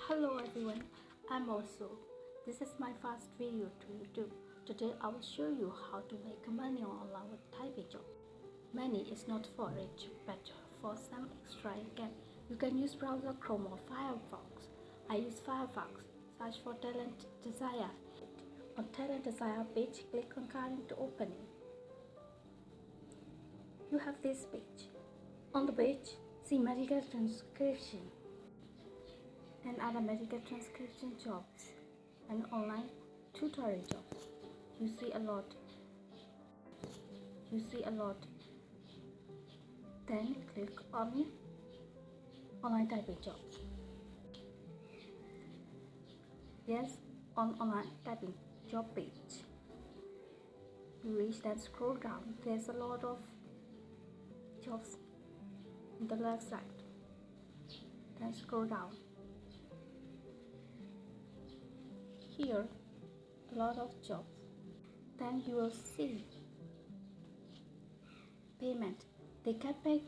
Hello everyone, I'm Osu. This is my first video to YouTube. Today I will show you how to make money online with typing job. Money is not for rich, but for some extra income. You can use browser Chrome or Firefox. I use Firefox. Search for Talent Desire. On Talent Desire page, click on current to open it. You have this page. On the page, see medical transcription and other medical transcription jobs and online tutorial jobs. You see a lot. Then click on online typing jobs. Yes, on online typing job page. You reach that, scroll down. There's a lot of jobs on the left side. Then scroll down. Here, a lot of jobs. Then you will see payment. They can pay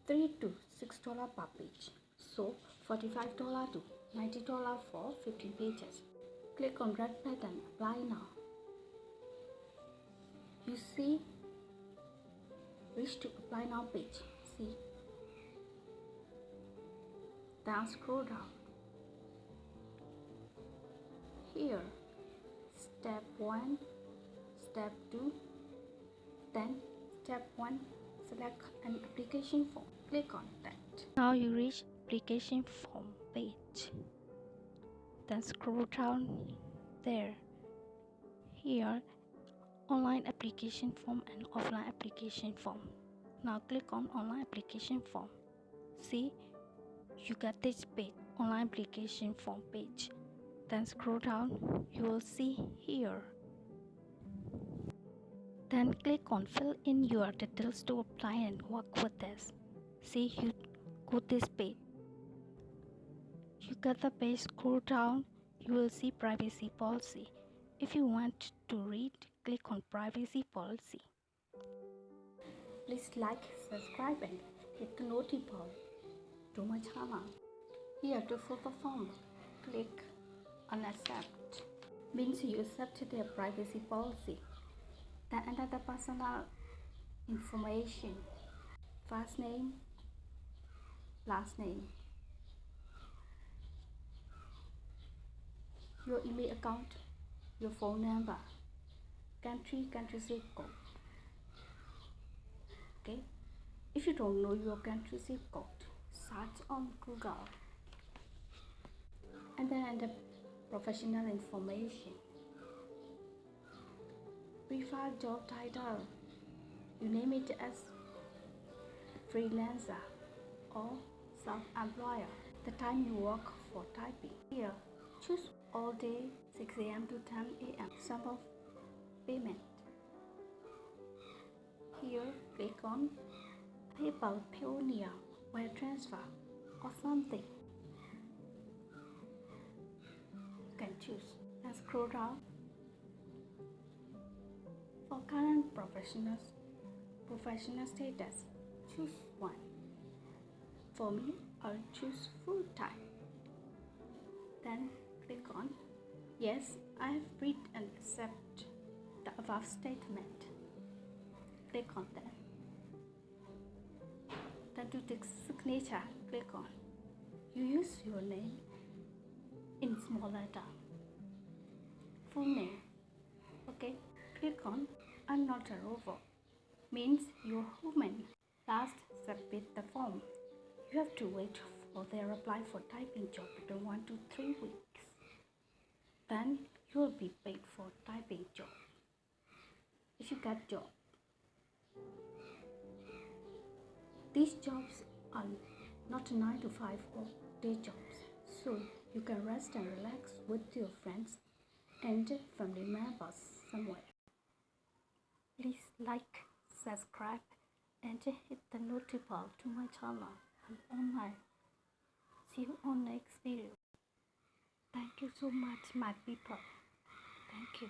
$3 to $6 per page. So $45 to $90 for 15 pages. Click on red button, apply now. You see, reach to apply now page. See. Then scroll down. Here, step 1, step 2, then step 1, select an application form. Click on that. Now you reach application form page. Then scroll down there. Here, online application form and offline application form. Now click on online application form. See, you got this page, online application form page. Then scroll down, you will see here. Then click on fill in your details to apply and work with this. See, you go this page. You got the page, scroll down, you will see privacy policy. If you want to read, click on privacy policy. Please like, subscribe and hit the notification bell to my channel. Here to fill the form, click on accept. Means you accept their privacy policy. Then enter the personal information. First name, last name, your email account, your phone number, country zip code. Okay, if you don't know your country zip code, search on Google and then enter professional information. Preferred job title, you name it as freelancer or self-employer. The time you work for typing. Here, choose all day 6 a.m. to 10 a.m. Sum of payment. Here, click on PayPal, Payoneer, wire transfer or something. You can choose and scroll down. For current professional status, choose one. For me, I'll choose full time. Then click on yes, I have read and accept the above statement. Click on that. Then to take signature, click on. You use your name in small letter. Full name. Okay. Click on I'm not a robot. Means you're human. Last, submit the form. You have to wait for their reply for typing job between 1 to 3 weeks. Then you will be paid for typing job. If you get job. These jobs are not 9 to 5 or day jobs. So you can rest and relax with your friends and family members somewhere. Please like, subscribe and hit the notification bell to my channel. I'm online. See you on next video. Thank you so much, my people. Thank you.